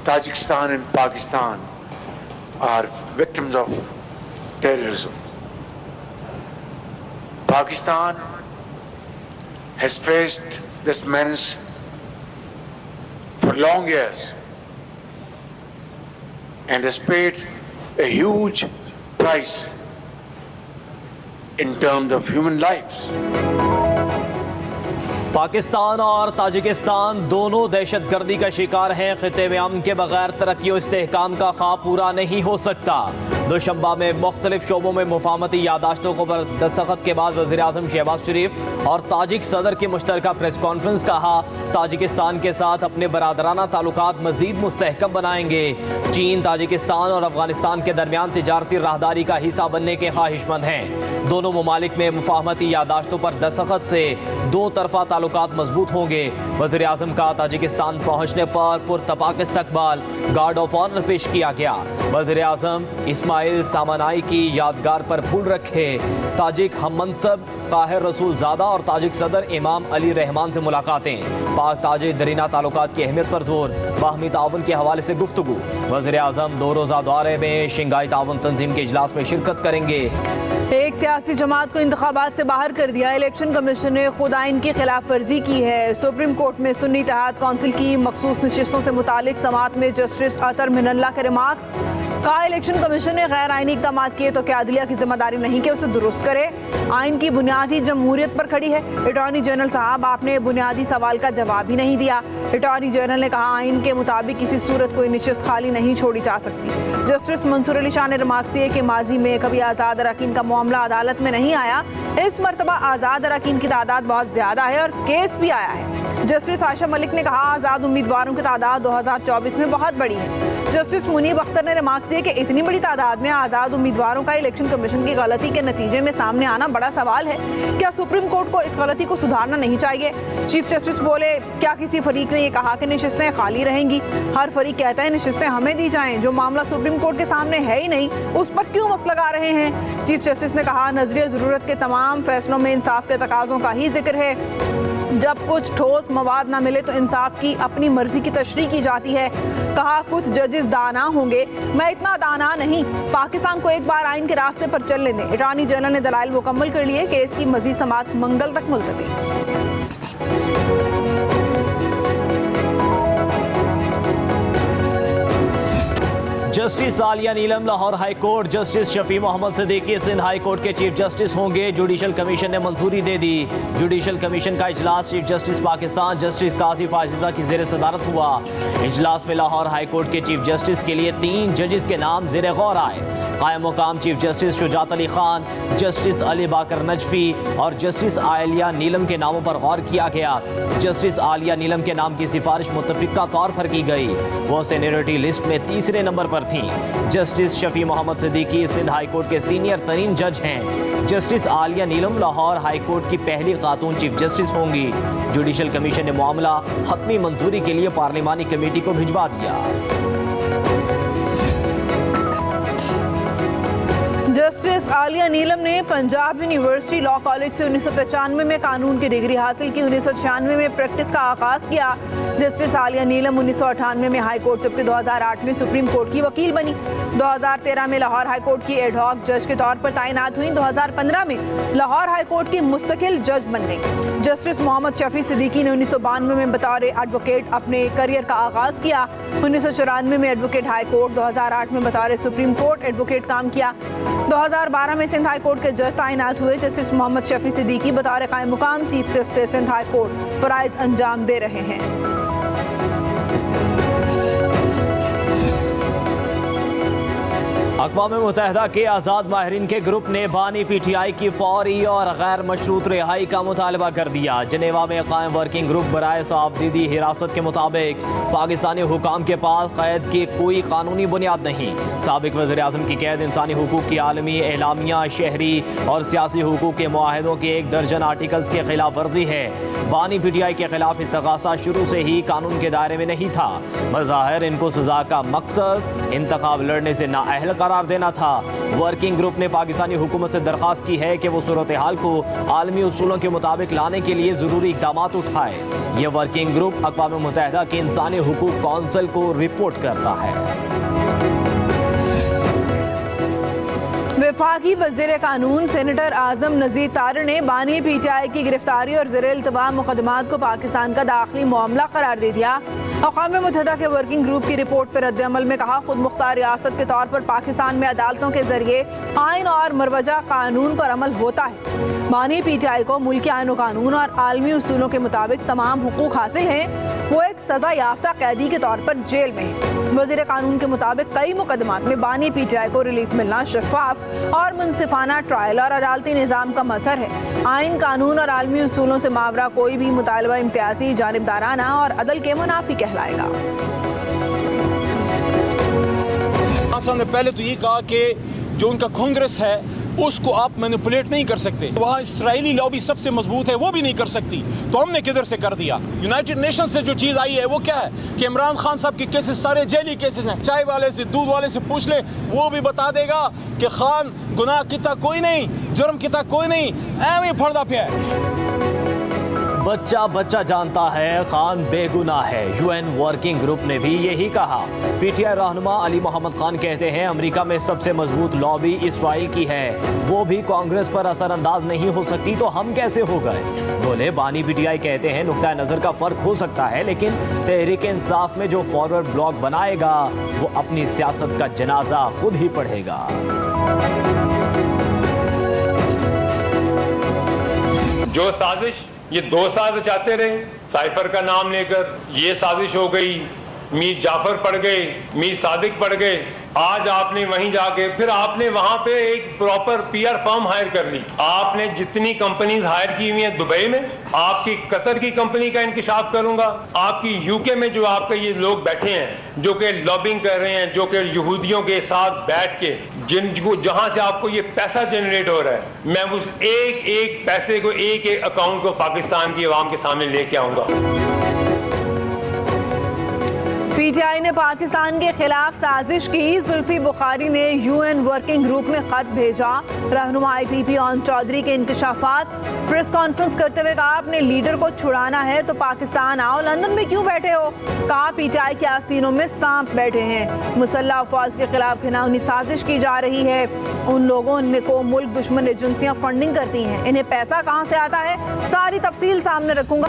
Tajikistan and Pakistan are victims of terrorism. Pakistan has faced this menace for long years and has paid a huge price in terms of human lives. Pakistan और Tajikistan दोनों दहशतगर्दी का शिकार हैं। खिते में अमन के बगैर तरक्की और इस्तेहकाम का ख्वाब पूरा नहीं हो सकता। दोशंबा में मुख्तलिफ शोबों में मुफाहमती यादाश्तों पर दस्तखत के बाद वज़ीर आज़म शहबाज शरीफ और ताजिक सदर की मुश्तरका प्रेस कॉन्फ्रेंस कहा, ताजिकिस्तान के साथ अपने बरादराना ताल्लुकात मज़ीद मुस्तहकम बनाएंगे। चीन ताजिकिस्तान और अफगानिस्तान के दरमियान तिजारती राहदारी का हिस्सा बनने के ख्वाहिशमंद हैं। दोनों ममालिक में मुफाहमती यादाश्तों पर दस्तखत से दो तरफा ताल्लुकात मजबूत होंगे। वज़ीर आज़म का ताजिकिस्तान पहुँचने पर पुरतपाक इस्तकबाल गार्ड ऑफ ऑनर पेश किया गया। वज़ीर आज़म इस्माइल सामनाई की यादगार पर फूल रखे। ताजिक हम मनसब ताहिर रसूलज़ादा और ताजिक सदर इमाम अली रहमान से मुलाकातें। पाक ताजिक दरीना ताल्लुकात की अहमियत पर जोर, बाहमी ताउन के हवाले से गुफ्तगू। वज़ीर आज़म 2 रोज़ा दौरे में शंघाई ताउन तंजीम के इजलास में शिरकत करेंगे। एक सियासी जमात को इंतखाबात से बाहर कर दिया। इलेक्शन कमीशन ने खुद आइन की खिलाफ वर्जी की है। सुप्रीम कोर्ट में सुन्नी इत्तेहाद कौंसिल की मखसूस नशिस्तों से मुतालिक समात में जस्टिस अतर मिनल्ला के रिमार्क्स। कहा, इलेक्शन कमीशन ने गैर आइनी इक़दाम किए तो क्या अदलिया की जिम्मेदारी नहीं कि उसे दुरुस्त करे। आइन की बुनियाद ही जमहूरियत पर खड़ी है। अटॉर्नी जनरल साहब, आपने बुनियादी सवाल का जवाब ही नहीं दिया। अटॉर्नी जनरल ने कहा, आइन के मुताबिक किसी सूरत कोई नशिस्त खाली नहीं छोड़ी जा सकती। जस्टिस मंसूर अली शाह ने रिमार्क्स दिए कि माजी में कभी आज़ाद अरकान का मामला अदालत में नहीं आया। इस मरतबा आज़ाद अरकान की तादाद बहुत ज़्यादा है और केस भी आया है। जस्टिस आशा मलिक ने कहा, आज़ाद उम्मीदवारों की तादाद 2024 में बहुत बड़ी है। जस्टिस मुनीब अख्तर ने रिमार्क्स दिए कि इतनी बड़ी तादाद में आज़ाद उम्मीदवारों का इलेक्शन कमीशन की गलती के नतीजे में सामने आना बड़ा सवाल है। क्या सुप्रीम कोर्ट को इस गलती को सुधारना नहीं चाहिए? चीफ जस्टिस बोले, क्या किसी फरीक ने यह कहा कि नशिस्तें खाली रहेंगी? हर फरीक कहता है नशिस्तें हमें दी जाएं। जो मामला सुप्रीम कोर्ट के सामने है ही नहीं, उस पर क्यों वक्त लगा रहे हैं? चीफ जस्टिस ने कहा, नजरिया ज़रूरत के तमाम फैसलों में इंसाफ के तकाज़ों का ही जिक्र है। जब कुछ ठोस मवाद ना मिले तो इंसाफ की अपनी मर्जी की तशरीह की जाती है। कहा, कुछ जजेस दाना होंगे, मैं इतना दाना नहीं। पाकिस्तान को एक बार आइन के रास्ते पर चलने दें। अटॉर्नी जनरल ने दलाइल मुकम्मल कर लिए। केस की मजीद समाअत मंगल तक मुलतवी। जस्टिस आलिया नीलम Lahore high court, justice Shafi Mohammad Siddiqui Sindh high court के चीफ जस्टिस होंगे। जुडिशल कमीशन ने मंजूरी दे दी। जुडिशल कमीशन का इजलास चीफ जस्टिस पाकिस्तान जस्टिस कासिफ आज़िज़ा की ज़ेर सदारत हुआ। इजलास में लाहौर हाई कोर्ट के चीफ जस्टिस के लिए 3 जजेस के नाम ज़ेर गौर आए। कायम मुकाम chief justice Shujaat Ali Khan, justice Ali Baqar Najafi और जस्टिस आलिया नीलम के नामों पर गौर किया गया। जस्टिस आलिया नीलम के नाम की सिफारिश मुत्तफिका तौर पर की गई। वो सीनियरिटी लिस्ट में तीसरे नंबर पर थी। Justice Shafi Mohammad Siddiqui Sindh high court के सीनियर तरीन जज हैं। जस्टिस आलिया नीलम लाहौर हाई कोर्ट की पहली खातून चीफ जस्टिस होंगी। जुडिशल कमीशन ने मामला हतमी मंजूरी के लिए पार्लिमानी कमेटी को भिजवा दिया। जस्टिस आलिया नीलम ने पंजाब यूनिवर्सिटी लॉ कॉलेज से 1995 में कानून की डिग्री हासिल की। 1996 में प्रैक्टिस का आगाज किया। जस्टिस आलिया नीलम 1998 में हाई कोर्ट जबकि 2008 में सुप्रीम कोर्ट की वकील बनी। 2013 में लाहौर हाई कोर्ट की एडहॉक जज के तौर पर तैनात हुई। 2015 में लाहौर हाई कोर्ट की मुस्तकिल जज बन गई। जस्टिस मोहम्मद शफी सिद्दीकी ने 1992 में बतौर एडवोकेट अपने करियर का आगाज किया। 1994 में एडवोकेट हाई कोर्ट, 2008 में बतौर सुप्रीम कोर्ट एडवोकेट काम किया। 2012 में सिंध हाई कोर्ट के जज तैनात हुए। जस्टिस मोहम्मद शफी सिद्दीकी बतौर कायम मुकाम chief justice Sindh high court फराइज अंजाम दे रहे हैं। अक़वाम मुत्तहिदा के आज़ाद माहिरीन के ग्रुप ने बानी PTI की फौरी और गैर मशरूत रिहाई का मुतालबा कर दिया। जनेवा में कायम वर्किंग ग्रुप बराए साफदीदी हिरासत के मुताबिक पाकिस्तानी हुकाम के पास कैद की कोई कानूनी बुनियाद नहीं। साबिक वज़ीर आज़म की कैद इंसानी हुकूक की आलमी एलामिया, शहरी और सियासी हुकूक के मुआहदों के 1 दर्जन आर्टिकल्स की खिलाफ वर्जी है। बानी PTI के खिलाफ इस्तग़ासा शुरू से ही कानून के दायरे में नहीं था। मज़ाहिर इनको सज़ा का मकसद इंतखाब लड़ने से नाअहल करार करार देना था। वर्किंग ग्रुप ने पाकिस्तानी हुकूमत से दरख्वास्त की है कि वो सूरत हाल को आलमी उसूलों के मुताबिक लाने के लिए ज़रूरी इक़दाम उठाए। ये वर्किंग ग्रुप अक़वाम मुत्तहिदा के इंसानी हुकूक कौंसिल को रिपोर्ट करता है। वफाकी वज़ीर कानून सेनेटर आज़म नज़ीर तार ने बानी PTI की गिरफ्तारी और ज़ेर इल्तवाम मुकदमात को पाकिस्तान का दाखिली मामला करार दे दिया। अक़वाम मुत्तहिदा के वर्किंग ग्रुप की रिपोर्ट पर रद्द-ए-अमल में कहा, खुद मुख्तार रियासत के तौर पर पाकिस्तान में अदालतों के जरिए आइन और मरवजा कानून पर अमल होता है। बानी PTI को मुल्की आइन और कानून और आलमी उसूलों के मुताबिक तमाम हुकूक हासिल हैं। वो एक सज़ा याफ्ता कैदी के तौर पर जेल में है। वज़ीर कानून के मुताबिक कई मुकदमात में बानी PTI को रिलीफ मिलना शफाफ और मुनसिफाना ट्रायल और अदालती निज़ाम का मसर है। आइन, कानून और आलमी उसूलों से मावरा कोई भी मुतालबा इम्तियाजी, जानिबदाराना और अदल के मुनाफी कहलाएगा। साहब ने पहले तो ये कहा कि जो उनका कांग्रेस है उसको आप मैनिपुलेट नहीं कर सकते। वहाँ इसराइली लॉबी सबसे मजबूत है, वो भी नहीं कर सकती, तो हमने किधर से कर दिया। यूनाइटेड नेशन से जो चीज़ आई है वो क्या है कि इमरान खान साहब के केसेस सारे जेली केसेस हैं। चाय वाले से, दूध वाले से पूछ ले, वो भी बता देगा कि खान गुनाह किता कोई नहीं, जुर्म किता कोई नहीं, ऐਵੇਂ फड़दा पिया है। बच्चा बच्चा जानता है खान बेगुनाह है। UN वर्किंग ग्रुप ने भी यही कहा। PTI रहनुमा अली मोहम्मद खान कहते हैं अमेरिका में सबसे मजबूत लॉबी इसराइल की है, वो भी कांग्रेस पर असरअंदाज नहीं हो सकती तो हम कैसे हो गए। बोले बानी PTI कहते हैं नुक्ता नज़र का फ़र्क हो सकता है, लेकिन तहरीक इंसाफ में जो फॉरवर्ड ब्लॉक बनाएगा वो अपनी सियासत का जनाजा खुद ही पढ़ेगा। जो साजिश ये 2 साल चाहते रहे, साइफर का नाम लेकर ये साजिश हो गई, मीर जाफर पड़ गए, मीर सादिक पड़ गए। आज आपने वहीं जाके फिर आपने वहां पे एक प्रॉपर PR फर्म हायर कर ली। आपने जितनी कंपनीज हायर की हुई हैं दुबई में, आपकी कतर की कंपनी का इंकिशाफ करूंगा, आपकी UK में जो आपके ये लोग बैठे हैं जो कि लॉबिंग कर रहे हैं, जो कि यहूदियों के साथ बैठ के जिनको जहां से आपको ये पैसा जनरेट हो रहा है, मैं उस एक एक पैसे को, एक एक अकाउंट को पाकिस्तान की आवाम के सामने लेके आऊंगा। PTI ने पाकिस्तान के खिलाफ साजिश की। जुल्फी बुखारी ने UN वर्किंग ग्रुप में खत भेजा। रहनुमा IPP ऑन चौधरी के इंकशाफात। प्रेस कॉन्फ्रेंस करते हुए कहा अपने लीडर को छुड़ाना है तो पाकिस्तान आओ, लंदन में क्यों बैठे हो। कहा PTI के आस्तीनों में सांप बैठे हैं। मुसल्लह अफवाज के खिलाफ घिनौनी साजिश की जा रही है। उन लोगों को मुल्क दुश्मन एजेंसियां फंडिंग करती हैं, इन्हें पैसा कहाँ से आता है सारी तफसील सामने रखूंगा।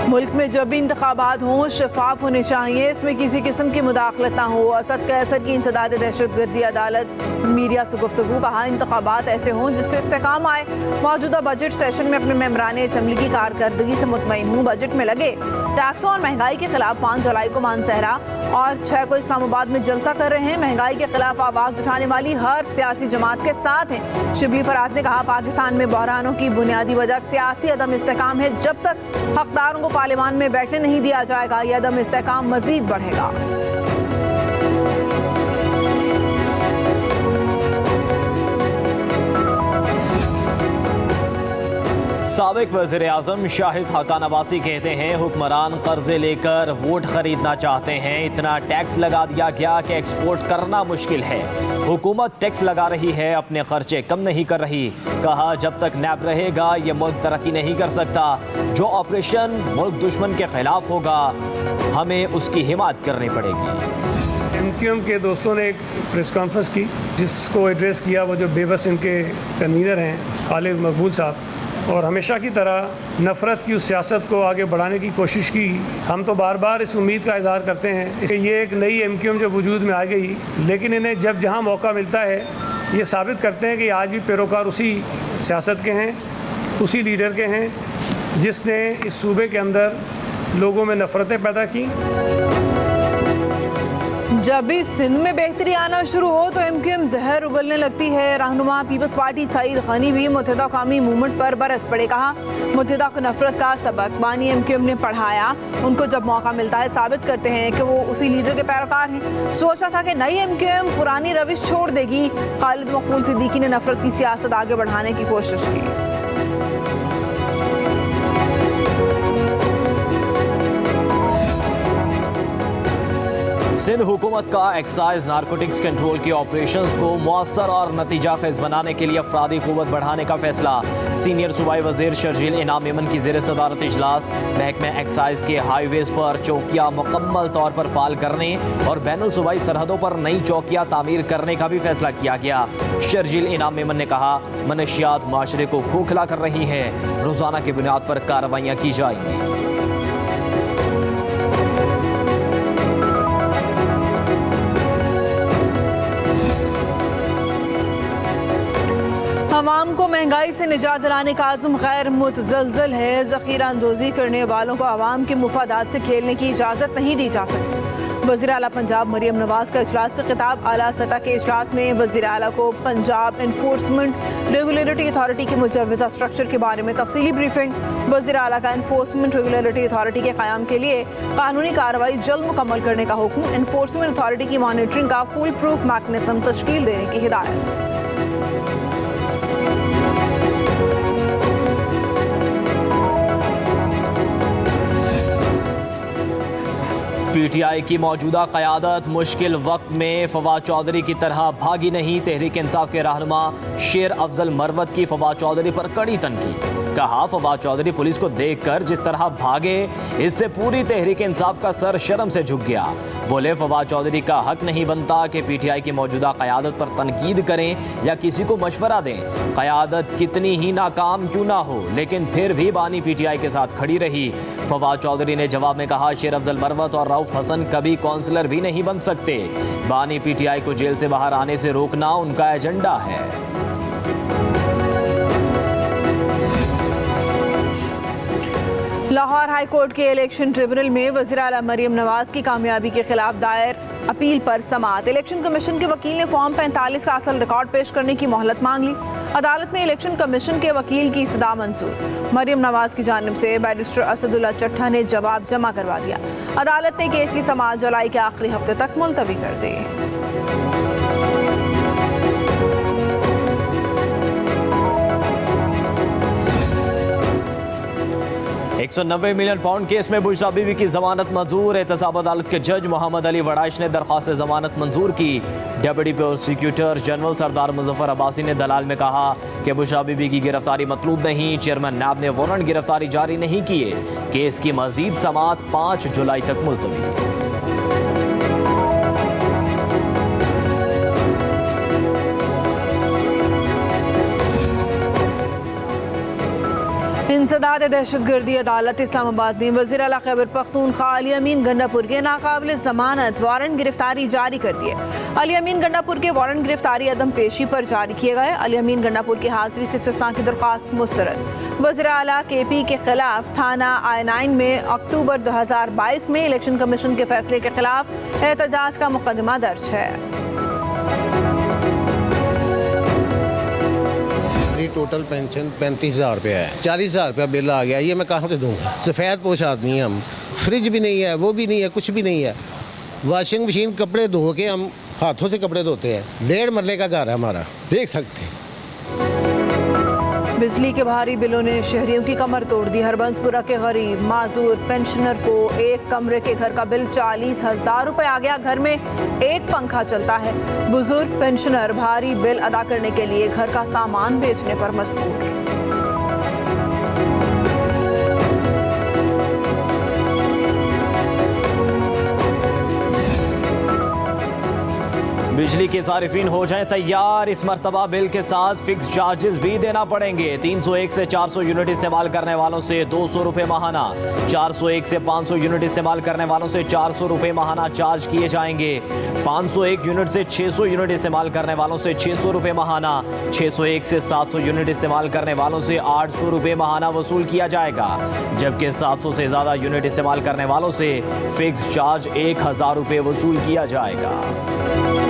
मुल्क में जब भी इंतखाबात हों शफाफ होने चाहिए, इसमें किसी किस्म की मुदाखलत ना हो। असद कैसर की इंसदाद दहशतगर्दी अदालत मीडिया से गुफ्तगू। कहा इंतखाबात ऐसे हों जिससे इस्तेकाम आए। मौजूदा बजट सेशन में अपने मेम्बरान असम्बली की कारकर्दगी से मुतमईन हूँ। बजट में लगे टैक्सों और महंगाई के खिलाफ 5 जुलाई को मानसहरा और 6 को इस्लामाबाद में जलसा कर रहे हैं। महंगाई के खिलाफ आवाज उठाने वाली हर सियासी जमात के साथ हैं। शिबली फराज ने कहा पाकिस्तान में बहरानों की बुनियादी वजह सियासी अदम इस्तेकाम है। जब तक हकदारों को पार्लियामान में बैठने नहीं दिया जाएगा यह अदम इस्तेकाम मजीद बढ़ेगा। साबिक वज़ीर आज़म शाहिद हकान अब्बासी कहते हैं हुक्मरान कर्जे लेकर वोट खरीदना चाहते हैं। इतना टैक्स लगा दिया गया कि एक्सपोर्ट करना मुश्किल है। हुकूमत टैक्स लगा रही है, अपने खर्चे कम नहीं कर रही। कहा जब तक नैब रहेगा ये मुल्क तरक्की नहीं कर सकता। जो ऑपरेशन मुल्क दुश्मन के खिलाफ होगा हमें उसकी हिमायत करनी पड़ेगी। MQM के दोस्तों ने एक प्रेस कॉन्फ्रेंस की जिसको एड्रेस किया वो जो बेबस इनके कन्वीनर हैं खालिद मकबूल साहब, और हमेशा की तरह नफ़रत की उस सियासत को आगे बढ़ाने की कोशिश की। हम तो बार बार इस उम्मीद का इज़हार करते हैं कि ये एक नई MQM जो वजूद में आ गई, लेकिन इन्हें जब जहाँ मौका मिलता है ये साबित करते हैं कि आज भी पैरोकार उसी सियासत के हैं, उसी लीडर के हैं जिसने इस सूबे के अंदर लोगों में नफ़रतें पैदा की। जब भी सिंध में बेहतरी आना शुरू हो तो MQM जहर उगलने लगती है। रहनुमा पीपल्स पार्टी सईद गनी भी मुत्तहिदा कौमी मूवमेंट पर बरस पड़े। कहा मुत्तहिदा को नफरत का सबक बानी MQM ने पढ़ाया। उनको जब मौका मिलता है साबित करते हैं कि वो उसी लीडर के पैरोकार हैं। सोचा था कि नई MQM पुरानी रविश छोड़ देगी। खालिद मकबूल सिद्दीकी ने नफरत की सियासत आगे बढ़ाने की कोशिश की। सिंध हुकूमत का एक्साइज नारकोटिक्स कंट्रोल के ऑपरेशंस को मौसर और नतीजा खेज बनाने के लिए अफरादी कुव्वत बढ़ाने का फैसला। सीनियर सूबाई वजीर शर्जील इनाम मेमन की ज़ेर सदारत इजलास। महकमे एक्साइज के हाईवेज पर चौकियाँ मुकम्मल तौर पर फाल करने और बैनुल सूबाई सरहदों पर नई चौकियाँ तामीर करने का भी फैसला किया गया। शर्जील इनाम मेमन ने कहा, मनशियात माशरे को खोखला कर रही हैं, रोज़ाना की बुनियाद पर कार्रवाइयाँ की जाएंगी। अवाम को महंगाई से निजात दिलाने का आज़म गैर मुतज़लज़ल है। ज़ख़ीरा अंदोज़ी करने वालों को अवाम के मुफादात से खेलने की इजाज़त नहीं दी जा सकती। वज़ीर आला पंजाब मरियम नवाज़ का इजलास से खिताब। आला सतह के इजलास में वज़ीर आला को पंजाब इन्फोर्समेंट रेगुलेटरी अथॉरिटी के मुजव्वज़ा स्ट्रक्चर के बारे में तफसीली ब्रीफिंग। वज़ीर आला का इन्फोर्समेंट रेगुलेटरी अथॉरिटी के क़याम के लिए कानूनी कार्रवाई जल्द मुकम्मल करने का हुक्म। इन्फोर्समेंट अथॉरिटी की मॉनिटरिंग का फुल प्रूफ मैकेनिज़्म तश्कील देने की हिदायत। पीटीआई की मौजूदा क़यादत मुश्किल वक्त में फवाद चौधरी की तरह भागी नहीं। तहरीक इंसाफ के रहनुमा शेर अफजल मरवत की फवाद चौधरी पर कड़ी तनकीद। कहा, फवाद चौधरी पुलिस को देखकर जिस तरह भागे, इससे पूरी तहरीक इंसाफ का सर शर्म से झुक गया। बोले, फवाद चौधरी का हक नहीं बनता कि पीटीआई की मौजूदा क़यादत पर तनकीद करें या किसी को मशवरा दें। क़यादत कितनी ही नाकाम क्यों ना हो, लेकिन फिर भी बानी पीटीआई के साथ खड़ी रही। फवाद चौधरी ने जवाब में कहा, शेर अफजल मरवत और रऊफ हसन कभी काउंसलर भी नहीं बन सकते। बानी पीटीआई को जेल से बाहर आने से रोकना उनका एजेंडा है। लाहौर हाई कोर्ट के इलेक्शन ट्रिब्यूनल में वज़ीर आला मरियम नवाज की कामयाबी के खिलाफ दायर अपील पर समाअत। इलेक्शन कमीशन के वकील ने फॉर्म 45 का असल रिकॉर्ड पेश करने की मोहलत मांग ली। अदालत में इलेक्शन कमीशन के वकील की इस्तदा मंजूर। मरियम नवाज की जानिब से बैरिस्टर असदुल्ला चट्टा ने जवाब जमा करवा दिया। अदालत ने केस की समाअत जुलाई के आखिरी हफ्ते तक मुलतवी कर दी। 190 मिलियन पाउंड केस में बुशरा बीबी की जमानत मंजूर। एहतसाब अदालत के जज मोहम्मद अली वड़ाइश ने दरख्वास्त जमानत मंजूर की। डेप्यूटी प्रोसिक्यूटर जनरल सरदार मुजफ्फर अब्बासी ने दलाल में कहा कि बुशरा बीबी की गिरफ्तारी मतलूब नहीं। चेयरमैन नैब ने वारंट गिरफ्तारी जारी नहीं किए। केस की मजीद समाअत 5 जुलाई तक मुलतवी। इंसदाद दहशतगर्दी अदालत इस्लामाबाद ने वज़ीर आला खैबर पख्तूनख्वा अली अमीन गंडापुर के नाकाबिल जमानत वारंट गिरफ्तारी जारी कर दिए। अली अमीन गंडापुर के वारंट गिरफ्तारी अदम पेशी पर जारी किए गए। अली अमीन गंडापुर की हाजिरी से इस्तिस्ना की दरख्वास्त मुस्तरद। वज़ीर आला KP के खिलाफ थाना I9 में अक्टूबर 2022 में इलेक्शन कमीशन के फैसले के खिलाफ एहतजाज का मुकदमा दर्ज है। टोटल पेंशन 35,000 रुपया है। 40,000 रुपया बिल आ गया। ये मैं कहाँ से दूंगा? सफ़ेद पोश आदमी है हम, फ्रिज भी नहीं है, वो भी नहीं है, कुछ भी नहीं है। वॉशिंग मशीन कपड़े धो के हम हाथों से कपड़े धोते हैं। 1.5 मरले का घर है हमारा, देख सकते हैं। बिजली के भारी बिलों ने शहरियों की कमर तोड़ दी। हरबंसपुरा के गरीब माजूर पेंशनर को एक कमरे के घर का बिल 40,000 रुपए आ गया। घर में एक पंखा चलता है। बुजुर्ग पेंशनर भारी बिल अदा करने के लिए घर का सामान बेचने पर मजबूर। बिजली के सारिफीन हो जाएं तैयार। इस मरतबा बिल के साथ फिक्स चार्जेस भी देना पड़ेंगे। 301 से 400 यूनिट इस्तेमाल करने वालों से 200 रुपये माहाना, 401 से 500 यूनिट इस्तेमाल करने वालों से 400 रुपये माहाना चार्ज किए जाएंगे। 501 यूनिट से 600 यूनिट इस्तेमाल करने वालों से 600 रुपये माहाना, 601 से 700 यूनिट इस्तेमाल करने वालों से 800 रुपये माहाना वसूल किया जाएगा। जबकि 700 से ज़्यादा यूनिट इस्तेमाल करने वालों से फिक्स चार्ज 1,000 रुपये वसूल किया जाएगा।